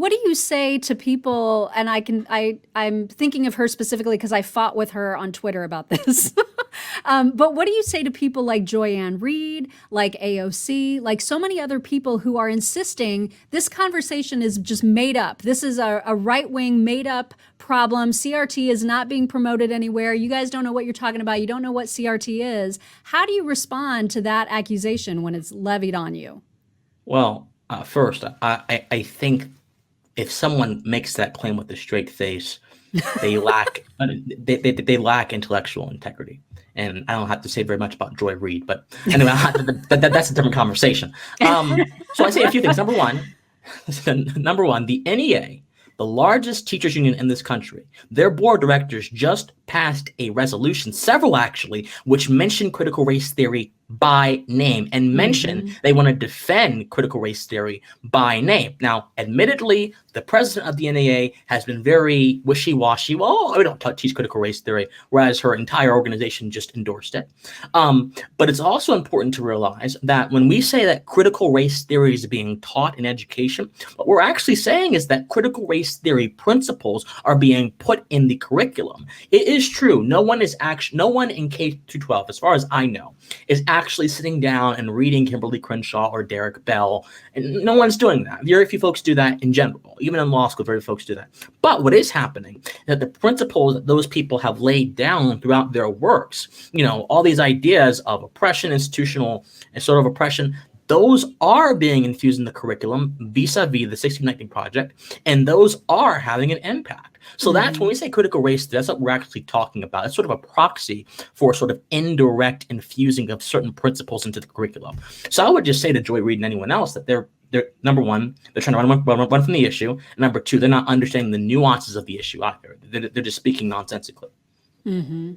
what do you say to people? And I'm thinking of her specifically because I fought with her on Twitter about this. But what do you say to people like Joyanne Reed, like AOC, like so many other people who are insisting this conversation is just made up? This is a right-wing made up problem. CRT is not being promoted anywhere. You guys don't know what you're talking about. You don't know what CRT is. How do you respond to that accusation when it's levied on you? Well, first, I think if someone makes that claim with a straight face, they lack they lack intellectual integrity. And I don't have to say very much about Joy Reid, but anyway, that's a different conversation. So I say a few things. Number one, the NEA, the largest teachers union in this country, their board of directors just passed a resolution, several actually, which mentioned critical race theory by name and mention they want to defend critical race theory by name. Now, admittedly, the president of the NAA has been very wishy-washy. Well, we don't teach critical race theory, whereas her entire organization just endorsed it. But it's also important to realize that when we say that critical race theory is being taught in education, what we're actually saying is that critical race theory principles are being put in the curriculum. It is true. No one in K through 12, as far as I know, is actually sitting down and reading Kimberly Crenshaw or Derek Bell. And no one's doing that. Very few folks do that in general. Even in law school, very few folks do that. But what is happening is that the principles that those people have laid down throughout their works, all these ideas of oppression, institutional and sort of oppression, those are being infused in the curriculum vis-a-vis the 1619 Project, and those are having an impact. So that's when we say critical race, that's what we're actually talking about. It's sort of a proxy for sort of indirect infusing of certain principles into the curriculum. So I would just say to Joy Reid and anyone else that they're number one, they're trying to run from the issue. And number two, they're not understanding the nuances of the issue either. They're just speaking nonsensically. Mm-hmm.